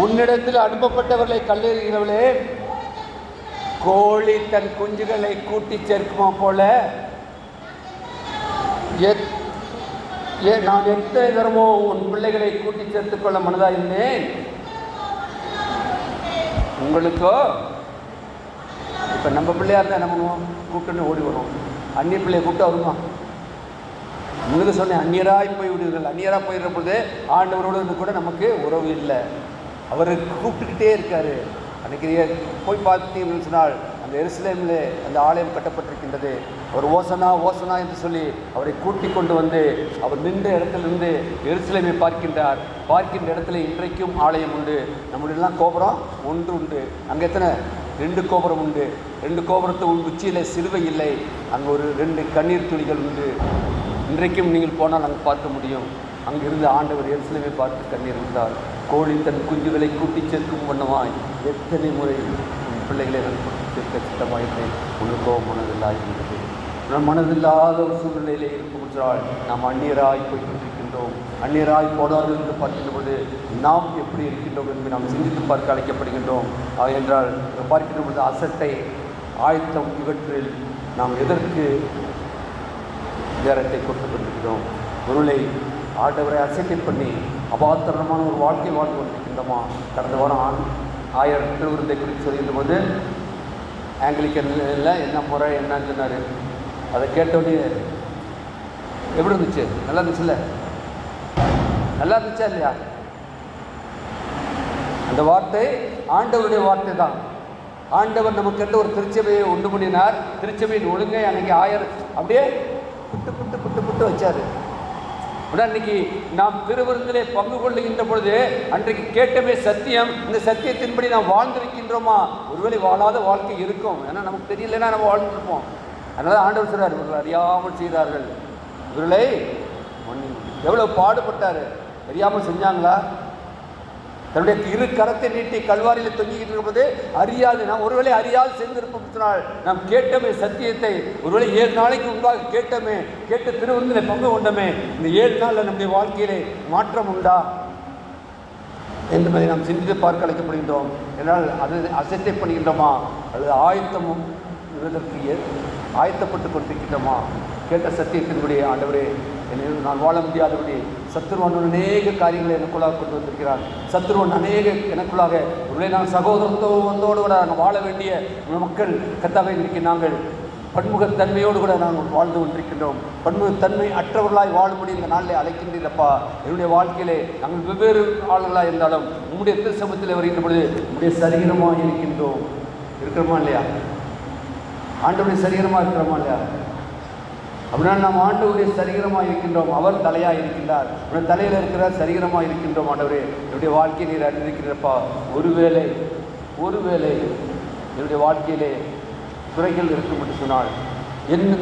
உன்னிடத்தில் அனுப்பப்பட்டவர்களை கல்லெறிகிறவளே, கோழி தன் குஞ்சுகளை கூட்டி சேர்க்குமா போல நான் எத்தனை தரமோ உன் பிள்ளைகளை கூட்டி சேர்த்துக்கொள்ள மனதாக இருந்தேன். உங்களுக்கோ இப்போ நம்ம பிள்ளையாக இருந்தால் என்ன பண்ணுவோம்? கூப்பிட்டுன்னு ஓடி வரும். அந்நிய பிள்ளையை கூப்பிட்டு வருமா? உங்களுக்கு சொன்னேன், அந்நியராய் போய் விடுவீர்கள். அந்நியராக போயிடுற பொழுது ஆண்டவரோடு கூட நமக்கு உறவு இல்லை. அவர் கூப்பிட்டுக்கிட்டே இருக்கார். அன்றைக்கி போய் பார்த்தீங்கன்னு சொன்னால் அந்த எருசலேமில் அந்த ஆலயம் கட்டப்பட்டிருக்கின்றது. அவர் ஓசனா ஓசனா என்று சொல்லி அவரை கூட்டி கொண்டு வந்து அவர் நின்ற இடத்திலிருந்து எருசலேமை பார்க்கின்றார். பார்க்கின்ற இடத்துல இன்றைக்கும் ஆலயம் உண்டு. நம்முடையெல்லாம் கோபுரம் ஒன்று உண்டு. அங்கே எத்தனை? 2 கோபுரம் உண்டு. 2 கோபுரத்து உச்சியில் சிலுவை இல்லை. அங்கே ஒரு 2 கண்ணீர் துளிகள் உண்டு. இன்றைக்கும் நீங்கள் போனால் அங்கே பார்க்க முடியும். அங்கிருந்து ஆண்டவர் எருசலேமை பார்த்து கண்ணீர் விட்டார். கோழி தன் குஞ்சுகளை கூட்டி சேர்க்கும் வண்ணமாய் எத்தனை முறை பிள்ளைகளை சேர்க்க சித்தமாயிட்டேன். உனக்கோ மனதில்லாகின்றது. நான் மனதில்லாத ஒரு சூழ்நிலையிலே இருக்கும் என்றால் நாம் அந்நியராய் போய்கொண்டிருக்கின்றோம். அந்நியராய் போனார்கள் என்று பார்க்கின்றபோது நாம் எப்படி இருக்கின்றோம் என்று நாம் சிந்தித்து பார்க்க அழைக்கப்படுகின்றோம். என்றால் பார்க்கின்ற பொழுது அசட்டை, ஆயத்தம், இவற்றில் நாம் எதற்கு நேரத்தை கொடுத்து கொண்டிருக்கிறோம்? பொருளை ஆண்டவரை அசட்டை பண்ணி அபாத்திரமான ஒரு வாழ்க்கை வாழ்ந்து கொண்டிருக்கின்றோமா? கடந்த வாரம் ஆயர் திருவிருந்தை குறித்து சொல்லியிருந்த போது ஆங்கிலிக்கனில் என்ன முறை என்னன்னு சொன்னார். அதை கேட்டோடனே எப்படி இருந்துச்சு? நல்லா இருந்துச்சுல்ல? நல்லா இருந்துச்சா இல்லையா? அந்த வார்த்தை ஆண்டவருடைய வார்த்தை தான். ஆண்டவர் நமக்கு ஒரு திருச்சபையை உண்டு பண்ணினார். திருச்சபையின் ஒழுங்கை அன்றைக்கி ஆயர் அப்படியே புட்டு புட்டு புட்டு புட்டு வச்சார். உடனே அன்றைக்கி நாம் திருவிருந்திலே பங்கு கொள்ளுகின்ற பொழுது அன்றைக்கு கேட்டவே சத்தியம். இந்த சத்தியத்தின்படி நாம் வாழ்ந்திருக்கின்றோமா? ஒருவேளை வாழாத வாழ்க்கை இருக்கும். ஏன்னா நமக்கு தெரியலன்னா நம்ம வாழ்ந்துருப்போம். அதனால ஆண்டவர் சொல்றார், இவர்கள் அறியாமல் செய்தார்கள், இவர்களை எவ்வளோ பாடுபட்டார். தெரியாமல் செஞ்சாங்களா? தன்னுடைய இரு கரத்தை நீட்டி கல்வாரியில் தொங்கிக்கிட்டு இருக்கும்போது அறியாது, நாம் ஒருவேளை அறியாது சேர்ந்திருப்போம் சொன்னால், நாம் கேட்டமே சத்தியத்தை, ஒருவேளை 7 நாளைக்கு முன்பாக கேட்டமே, கேட்டு திருவிருந்திலே பங்கு கொண்டமே, இந்த 7 நாளில் நம்முடைய வாழ்க்கையிலே மாற்றம் உண்டா என்பதை நாம் சிந்தித்து பார்க்க அழைக்கப்படுகின்றோம். என்றால் அது அசட்டை பண்ணுகின்றோமா அல்லது ஆயத்தமும் இதற்கு ஆயத்தப்பட்டு கொண்டிருக்கின்றோமா? கேட்ட சத்தியத்தின்படி ஆண்டவரே என்னை நான் வாழ முடியாதபடி சத்துருவன் அநேக காரியங்களை எனக்குள்ளாக கொண்டு வந்திருக்கிறார். சத்துருவன் அநேக எனக்குள்ளாக ஒருவேளை நான் சகோதரத்தோடு கூட நாங்கள் வாழ வேண்டிய மக்கள் கர்த்தாவே, இன்றைக்கு நாங்கள் பன்முகத்தன்மையோடு கூட நாங்கள் வாழ்ந்து கொண்டிருக்கின்றோம். பன்முகத்தன்மை அற்றவர்களாய் வாழும்படி இந்த நாளில் அழைக்கின்றீரப்பா. என்னுடைய வாழ்க்கையிலே நாங்கள் வெவ்வேறு ஆளுகளாக இருந்தாலும் உங்களுடைய திருச்சமத்தில் வருகின்ற பொழுது உங்களுடைய சரீரமாக இருக்கின்றோம். இருக்கிறோமா இல்லையா? ஆண்டவருடைய சரீரமாக இருக்கிறோமா இல்லையா? அப்படின்னா நாம் ஆண்டவருடைய சரீரமாக இருக்கின்றோம். அவர் தலையாக இருக்கின்றார். உடைய தலையில் இருக்கிற சரீரமாக இருக்கின்றோம். ஆண்டவரே, என்னுடைய வாழ்க்கையை நீர் அறிந்திருக்கிறப்பா. ஒருவேளை என்னுடைய வாழ்க்கையிலே குறைகள் இருக்கும் என்று சொன்னால்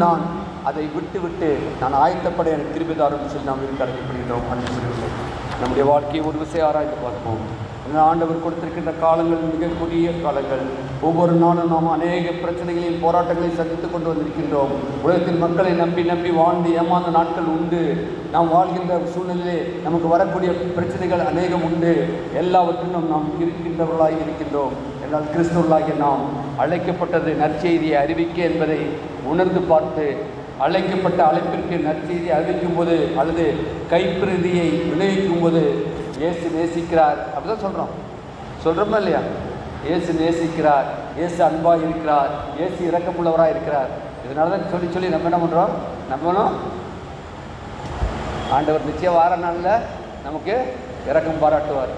நான் அதை விட்டு நான் ஆயத்தப்பட எனக்கு திருப்பிதாரும் சொல்லி நாம் இருக்க அழைக்கப்படுகின்றோம். அன்பு நம்முடைய வாழ்க்கையை ஒரு விஷயம் ஆராய்ந்து பார்ப்போம். ஆண்டவர் கொடுத்திருக்கின்ற காலங்கள் மிக கொடிய காலங்கள். ஒவ்வொரு நாளும் நாம் அநேக பிரச்சனைகளையும் போராட்டங்களையும் சந்தித்து கொண்டு வந்திருக்கின்றோம். உலகத்தில் மக்களை நம்பி வாழ்ந்து ஏமாந்த நாட்கள் உண்டு. நாம் வாழ்கின்ற சூழ்நிலையிலே நமக்கு வரக்கூடிய பிரச்சனைகள் அநேகம் உண்டு. எல்லாவற்றிலும் நாம் இருக்கின்றவர்களாக இருக்கின்றோம். என்றால் கிறிஸ்தவர்களாகிய நாம் அழைக்கப்பட்டது நற்செய்தியை அறிவிக்க என்பதை உணர்ந்து பார்த்து, அழைக்கப்பட்ட அழைப்பிற்கு நற்செய்தியை அறிவிக்கும் போது அல்லது கைப்பிரதியை விளைவிக்கும் போது இயேசு நேசிக்கிறார் அப்படிதான் சொல்கிறோமா இல்லையா? இயேசு நேசிக்கிறார், இயேசு அன்பாக இருக்கிறார், இயேசு இரக்கமுள்ளவராக இருக்கிறார். இதனால தான் சொல்லி நம்ம என்ன பண்ணுறோம்? நம்மளும் ஆண்டவர் நிச்சயம் வார நாளில் நமக்கு இரக்கம் பாராட்டுவார்.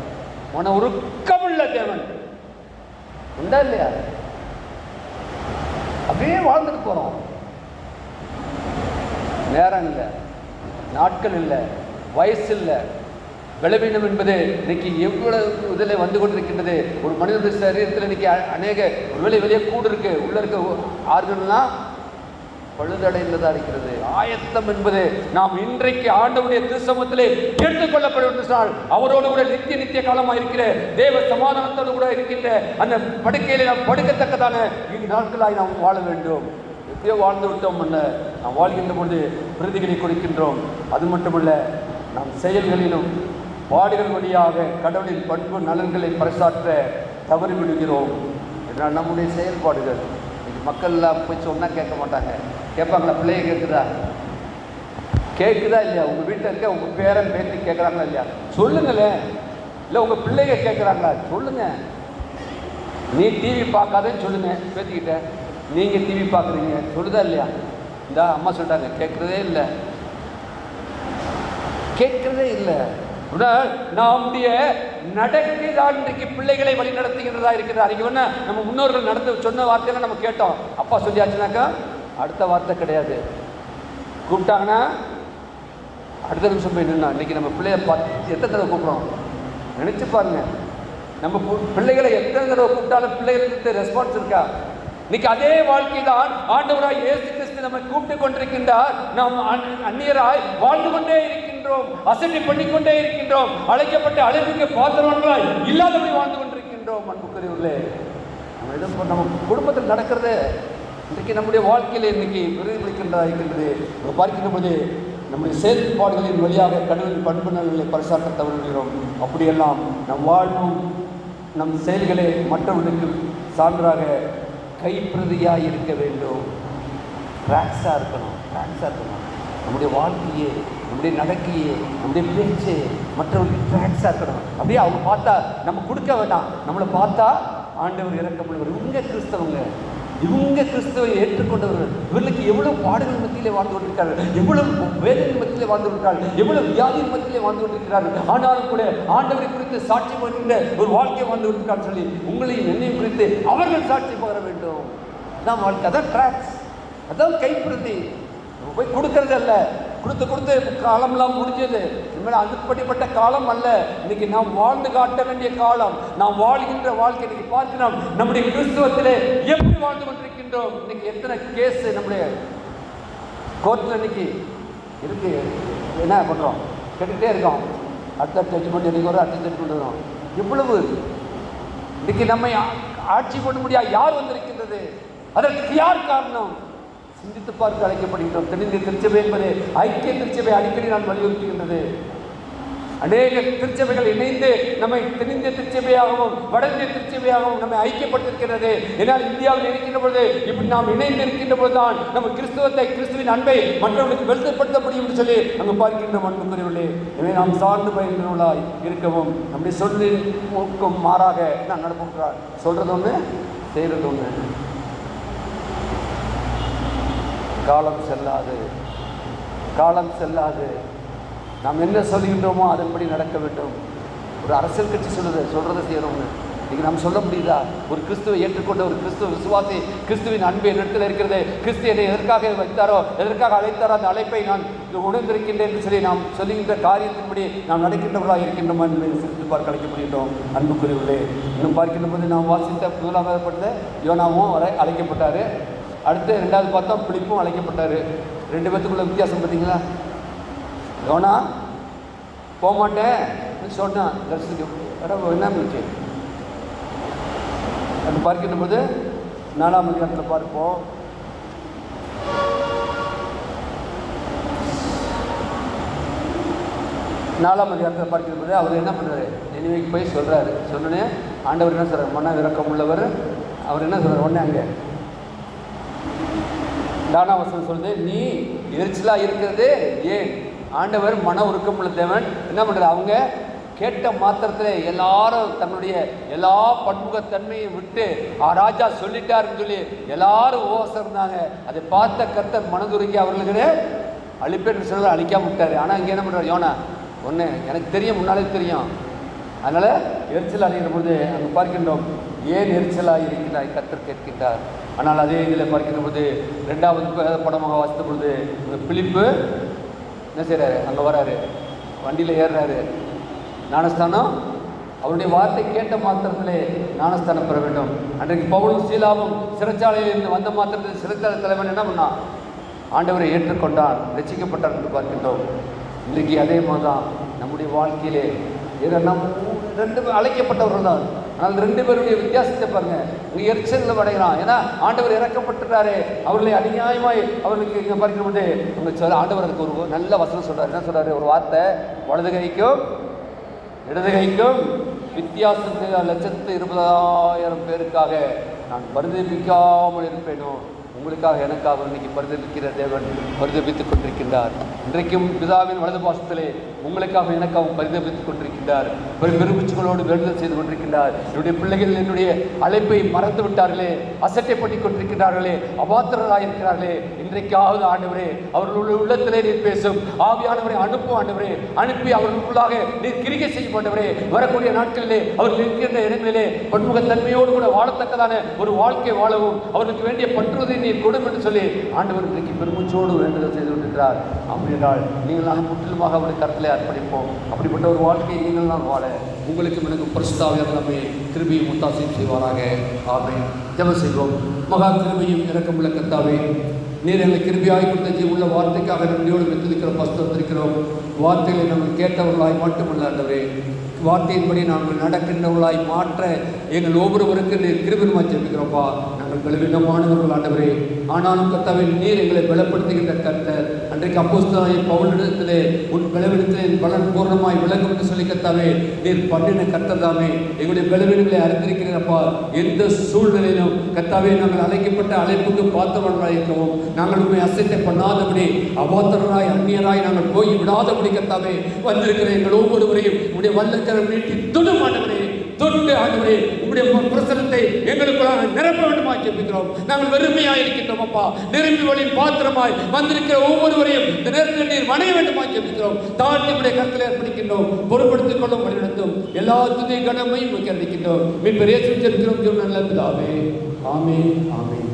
மன உருக்கமுள்ள தேவன் உண்டா இல்லையா? அப்படியே வாழ்ந்துட்டு போகிறோம். நேரம் இல்லை, நாட்கள் இல்லை, வயசு இல்லை. பலவீனம் என்பது இன்னைக்கு எவ்வளவு இதில் வந்து கொண்டிருக்கின்றது. ஒரு மனிதனுடைய சரீரத்தில் இன்னைக்கு அநேக ஒருவேளை வெளியே கூடு இருக்கு, உள்ள இருக்க ஆறுகள்லாம் பழுதடைந்ததாக இருக்கிறது. ஆயத்தம் என்பது நாம் இன்றைக்கு ஆண்டவருடைய திருச்சமத்திலே எடுத்துக்கொள்ளப்படும். அவரோடு கூட நித்திய காலமாக இருக்கிற தேவ சமாதானத்தோடு கூட இருக்கின்ற அந்த படுக்கையிலே நாம் படுக்கத்தக்கதான நாட்களாய் நாம் வாழ வேண்டும். எப்படியோ வாழ்ந்து விட்டோம் அல்ல, நாம் வாழ்கின்ற பொழுது பிரதிகளை கொடுக்கின்றோம். அது மட்டுமல்ல, நாம் செயல்களிலும் பாடுகள் வழியாக கடவுளின் பண்பு நலன்களை பறைசாற்ற தவறிவிடுகிறோம். என்றால் நம்முடைய செயல்பாடுகள் இன்னைக்கு மக்கள் எல்லாம் போய் சொன்னால் கேட்க மாட்டாங்க. கேட்பாங்களா? பிள்ளைய கேட்குதா இல்லையா? உங்கள் வீட்டில் இருக்க உங்கள் பேரன் பேத்தி கேட்குறாங்களா இல்லையா? சொல்லுங்களேன். இல்லை உங்கள் பிள்ளைங்க கேட்குறாங்களா? சொல்லுங்க. நீ டிவி பார்க்காதேன்னு சொல்லுங்க பேத்திக்கிட்ட. நீங்கள் டிவி பார்க்குறீங்க சொல்லுதா இல்லையா? இந்த அம்மா சொல்லிட்டாங்க கேட்குறதே இல்லை. நம்முடைய நடக்கை தான் இன்றைக்கு பிள்ளைகளை வழி நடத்துகின்றதா இருக்கிறதா? அறிக்கை நம்ம முன்னோர்கள் சொன்ன வார்த்தையெல்லாம் நம்ம கேட்டோம். அப்பா சொல்லியாச்சுனாக்கா அடுத்த வார்த்தை கிடையாது. கூப்பிட்டாங்கன்னா அடுத்த நிமிஷம் போய் நின்னா. இன்னைக்கு நம்ம பிள்ளைய எத்தனை தடவை கூப்பிட்றோம் நினைச்சு பாருங்க. நம்ம பிள்ளைகளை எத்தனை தடவை கூப்பிட்டாலும் பிள்ளைகளுக்கு ரெஸ்பான்ஸ் இருக்கா? இன்னைக்கு அதே வாழ்க்கை தான் ஆண்டவராய் இயேசு கிறிஸ்து நம்மை கூப்பிட்டு கொண்டிருக்கின்றார். நாம் அந்நியராய் வாழ்ந்து கொண்டே இருக்கின்றோம், அசட்டை பண்ணிக்கொண்டே இருக்கின்றோம், அழைக்கப்பட்ட அழைப்புக்கு பாத்திரவான்களாய் இல்லாதபடி வாழ்ந்து கொண்டிருக்கின்றோம். அன்புக்குரியவர்களே, நம்ம குடும்பத்தில் நடக்கிறது இன்றைக்கு நம்முடைய வாழ்க்கையில் இன்னைக்கு பிரதிபலிக்கின்றதா இருக்கின்றது. நம்ம பார்க்கின்ற போது நம்முடைய செயல்பாடுகளின் வழியாக கடவுளின் பண்பு நலன்களை பரிசாற்ற தவறுகிறோம். அப்படியெல்லாம் நம் வாழ்வும் நம் செயல்களை மற்றவர்களுக்கு சான்றாக கைப்பிரதியாக இருக்க வேண்டும். ட்ராக்ஸாக இருக்கணும். நம்முடைய வாழ்க்கையே, நம்முடைய நடக்கையே, நம்முடைய பேச்சு மற்றவர்களுக்கு ட்ராக்ஸாக இருக்கணும். அப்படியே அவங்க பார்த்தா நம்ம கொடுக்க வேண்டாம். நம்மளை பார்த்தா ஆண்டவர் இறக்கப்படுவார். இவங்க கிறிஸ்துவை ஏற்றுக்கொண்டவர்கள். இவர்களுக்கு எவ்வளவு பாடுகள் மத்தியிலே வாழ்ந்து கொண்டிருக்கிறார்கள், எவ்வளவு வேதனை மத்தியிலே வாழ்ந்து கொண்டிருக்கிறார்கள், எவ்வளவு வியாதியின் மத்தியிலே வாழ்ந்து கொண்டிருக்கிறார்கள். ஆனாலும் கூட ஆண்டவரை குறித்து சாட்சி பகிர்ந்த ஒரு வாழ்க்கையை வாழ்ந்து கொண்டிருக்கான்னு சொல்லி உங்களையும் என்னையும் குறித்து அவர்கள் சாட்சி பகர வேண்டும். அதான் வாழ்க்கை, அதான் ட்ராக்ஸ், அதான் கைப்பிரதி. நம்ம போய் கொடுக்கறது அல்ல, கொடுத்து காலம்லாம் முடிஞ்சது. இனிமேல் அதுபடிப்பட்ட காலம் அல்ல. இன்னைக்கு நாம் வாழ்ந்து காட்ட வேண்டிய காலம். நாம் வாழ்கின்ற வாழ்க்கை இன்னைக்கு பார்க்கிறோம். நம்முடைய கிறிஸ்துவத்திலே எப்படி வாழ்ந்து கொண்டிருக்கின்றோம்? இன்னைக்கு எத்தனை கேஸ் நம்முடைய கோர்ட்டில் இன்னைக்கு இருக்கு. என்ன பண்ணுறோம்? கேட்டுக்கிட்டே இருக்கோம். அடுத்த ஜட்ஜ்மெண்ட் இன்னைக்கு வரும், அடுத்த ஜட்ஜ்மெண்ட் வரும். எவ்வளவு இன்னைக்கு நம்மை ஆட்சி பண்ண முடியாது யார் வந்திருக்கின்றது? அதற்கு யார் காரணம்? சிந்தித்து பார்க்க அழைக்கப்படுகின்றோம். தென்னிந்திய திருச்சபை என்பது ஐக்கிய திருச்சபை அடிக்கடி நான் வலியுறுத்துகின்றது. அநேக திருச்சபைகள் இணைந்து நம்மை தென்னிந்திய திருச்சபையாகவும் வட இந்திய திருச்சபையாகவும் நம்மை ஐக்கியப்பட்டிருக்கிறது. ஏனால் இந்தியாவில் இருக்கின்ற பொழுது இப்படி நாம் இணைந்து இருக்கின்ற பொழுதுதான் நம்ம கிறிஸ்துவத்தை, கிறிஸ்துவின் அன்பை மற்றவர்களுக்கு வெளிப்படுத்த முடியும் என்று சொல்லி அங்கு பார்க்கின்ற அன்புக்குரியவர்களே, எனவே நாம் சார்ந்து பயின்றவர்களாய் இருக்கவும் நம்முடைய சொல்லின் மாறாக நான் நடப்புகிறார். சொல்றது ஒன்று, செய்கிறது ஒன்று. காலம் செல்லாது, காலம் செல்லாது. நாம் என்ன சொல்கின்றோமோ அதன்படி நடக்க வேண்டும். ஒரு அரசியல் கட்சி சொல்றதை செய்யறோம்னு இன்னைக்கு நாம் சொல்ல முடியுதா? ஒரு கிறிஸ்துவை ஏற்றுக்கொண்ட ஒரு கிறிஸ்துவ விசுவாசி, கிறிஸ்துவின் அன்பு என்னிடத்தில் இருக்கிறது, கிறிஸ்து என்னை எதற்காக வைத்தாரோ, எதற்காக அழைத்தாரோ அந்த அழைப்பை நான் உணர்ந்திருக்கின்றேன் என்று சொல்லி நாம் சொல்லுகின்ற காரியத்தின்படி நாம் நடக்கின்றவர்களாக இருக்கின்றோம் என்பதை சிரித்து பார்க்க அழைக்கப்படுகின்றோம். அன்புக்குரியவர்களே, இன்னும் பார்க்கின்ற போது நாம் வாசித்த முதலாவது யோனாவும் அழைக்கப்பட்டார். அடுத்து ரெண்டாவது பார்த்தா பிலிப்பும் அழைக்கப்பட்டார். ரெண்டு பேத்துக்குள்ள வித்தியாசம் பார்த்தீங்களா? யோனா போகமாட்டேன் சொன்னான், தரிசனம் என்ன இருந்துச்சு அது பார்க்கின்ற போது 4ஆம் அதிகாரத்தில் பார்ப்போம். நாலாம் அதிகாரத்தில் பார்க்கின்ற போது அவர் என்ன பண்ணுறாரு? நினைவுக்கு போய் சொல்கிறாரு. சொன்னோன்னே ஆண்டவர் என்ன சொல்கிறார்? மன இறக்கம் உள்ளவர். அவர் என்ன சொல்கிறார்? உடனே அங்கே தானாவசனம் சொல்லுது, நீ எரிச்சலாக இருக்கிறது ஏன்? ஆண்டவர் மன உருக்கம் உள்ள தேவன். என்ன பண்ணுறாரு? அவங்க கேட்ட மாத்திரத்தில் எல்லாரும் தன்னுடைய எல்லா பன்முகத்தன்மையை விட்டு ராஜா சொல்லிட்டாருன்னு சொல்லி எல்லாரும் உபவாசம் இருந்தாங்க. அதை பார்த்த கர்த்தர் மனதுருகி அவர்களுக்கு அழிப்பேன்னு சொல்ல அழிக்காம விட்டாரு. ஆனால் இங்கே என்ன பண்ணுறாரு? யோனா ஒன்று எனக்கு தெரியும், முன்னாலே தெரியும், அதனால் எரிச்சல் அடைகிற பொழுது அங்கே பார்க்கின்றோம், ஏன் எரிச்சலாக இருக்கிறாய் கர்த்தர் கேட்கின்றார். ஆனால் அதே இதில் பார்க்கின்ற பொழுது 2வது படமாக வாசித்த பொழுது பிலிப்பு என்ன செய்கிறாரு? அங்கே வராரு, வண்டியில் ஏறுறாரு. ஞானஸ்தானம் அவருடைய வார்த்தை கேட்ட மாத்திரத்திலே ஞானஸ்தானம் பெற வேண்டும். அன்றைக்கு பவுலும் சீலாவும் சிறைச்சாலையில் இருந்து வந்த மாத்திரத்தில் சிறைச்சாலை தலைவன் என்ன பண்ணான்? ஆண்டவரை ஏற்றுக்கொண்டான், ரட்சிக்கப்பட்டான் என்று பார்க்கின்றோம். இன்றைக்கு அதே மாதிரி தான் நம்முடைய வாழ்க்கையிலே நம் 2 பேர் அழைக்கப்பட்டவர்கள் தான். ஆனால் 2 பேருடைய வித்தியாசத்தை பாருங்க. உங்கள் எரிச்சலில் அடைகிறான். ஏன்னா ஆண்டவர் இறக்கப்பட்டுறாரு. அவர்களை அநியாயமாய் அவர்களுக்கு இங்கே பார்க்கிற போது உங்கள் சொல்ல ஆண்டவர் அதுக்கு ஒரு நல்ல வசனம் சொல்கிறார். என்ன சொல்கிறாரு? ஒரு வார்த்தை, வலது கைக்கும் இடது கைக்கும் வித்தியாசம் 1,20,000 பேருக்காக நான் பரிதபிக்காமல் இருப்பேனோ, உங்களுக்காக எனக்காக இன்னைக்கு பரிதபிக்கிற தேவன் பரிதபித்துக் கொண்டிருக்கின்றார். இன்றைக்கும் பிதாவின் வலது பாசத்திலே உங்களுக்காக எனக்காகவும் பரிதபித்துக் கொண்டிருக்கின்றார். பெருமிச்சுகளோடு வேண்டுதல் செய்து கொண்டிருக்கின்றார். என்னுடைய பிள்ளைகள் என்னுடைய அழைப்பை மறந்து விட்டார்களே, அசட்டை பண்ணி கொண்டிருக்கிறார்களே, அபாத்திரராக இருக்கிறார்களே, இன்றைக்காவது ஆண்டவரே அவர்களுடைய உள்ளத்திலே நீர் பேசும் ஆவியானவரை அனுப்பும் ஆண்டவரே. அனுப்பி அவர்களுக்குள்ளாக நீர் கிரிகை செய்யும் ஆண்டவரே. வரக்கூடிய நாட்களிலே அவர்கள் இருக்கின்ற இடங்களிலே பன்முகத்தன்மையோடு கூட வாழத்தக்கதான ஒரு வாழ்க்கை வாழவும் அவர்களுக்கு வேண்டிய பற்றுவதை நீர் கொடும் என்று சொல்லி ஆண்டவர் இன்றைக்கு பெருமிச்சோடு வேண்டுதல் செய்து கொண்டிருக்கிறார். அப்படின்றால் நீங்கள் நான் முற்றிலுமாக அவருடைய கருத்திலே அர்ப்பணிப்போம். அப்படிப்பட்ட ஒரு வாழ்க்கையை நீங்கள் நான் வாழ உங்களுக்கு எனக்கு பரிசுத்தாவியார் நம்மை கிருபையும் முத்தாசையும் செய்வாராக. ஆமென். ஜெபம் செய்வோம். மகா கிருபையும் இரக்கமுள்ள கர்த்தாவே, நீர் எங்களை கிருபையாய் கொடுத்த உள்ள வார்த்தைக்காக நன்றியோடு மெத்திருக்கிற பஸ்திருக்கிறோம். வார்த்தைகளை நாங்கள் கேட்டவர்களாய் மட்டுமல்ல ஆண்டவரே, வார்த்தையின்படி நாங்கள் நடக்கின்றவர்களாய் மாற்ற எங்கள் ஒவ்வொருவருக்கு நீர் கிருபையுமாய் ஜெபிக்கிறோம்ப்பா. நாங்கள் பலவீனமானவர்கள் ஆண்டவரே, ஆனாலும் கர்த்தாவே நீர் எங்களை பலப்படுத்துகின்ற கர்த்தர். அன்றைக்கு அப்போஸ்தலனாகிய பவுலிடத்திலே உன் பலவீனத்திலே பலன் பூர்ணமாய் விளங்கும் என்று சொல்லி கர்த்தாவே நீர் பண்ணின கர்த்தர் தாமே எங்களுடைய பலவீனங்களை அறிந்திருக்கிறப்பா. எந்த சூழ்நிலையிலும் கர்த்தாவே நாங்கள் அழைக்கப்பட்ட அழைப்புக்கு பார்த்தவர்களாக இருக்கவும், நாங்கள் உண்மை அசட்டை பண்ணாதபடி அபாத்திரராய் அந்நியராய் நாங்கள் போய் விடாதபடி கர்த்தாவே வந்திருக்கிற எங்கள் ஒவ்வொருவரையும் உடைய வல்லக்கரம் நீட்டி தொடும் ஆண்டவரே, தொட்டு ஆண்டவரே உடைய பிரசனத்தை எங்களுக்குள்ளாக நிரப்ப வேண்டுமா ஜெபிக்கிறோம். நாங்கள் வெறுமையாக இருக்கின்றோம் அப்பா. நிரம்பி வழியின் பாத்திரமாய் வந்திருக்கிற ஒவ்வொருவரையும் இந்த நேரத்தில் நீர் வணைய வேண்டுமா ஜெபிக்கிறோம். தாழ்த்தி உடைய கருத்தில் ஏற்படுகின்றோம். பொறுப்படுத்திக் கொள்ளும் வழிநடத்தும் எல்லா துதி கடமையும் அளிக்கின்றோம். மீன் பெரிய ஜெபிக்கிறோம் நல்ல பிதாவே. ஆமென். ஆமென்.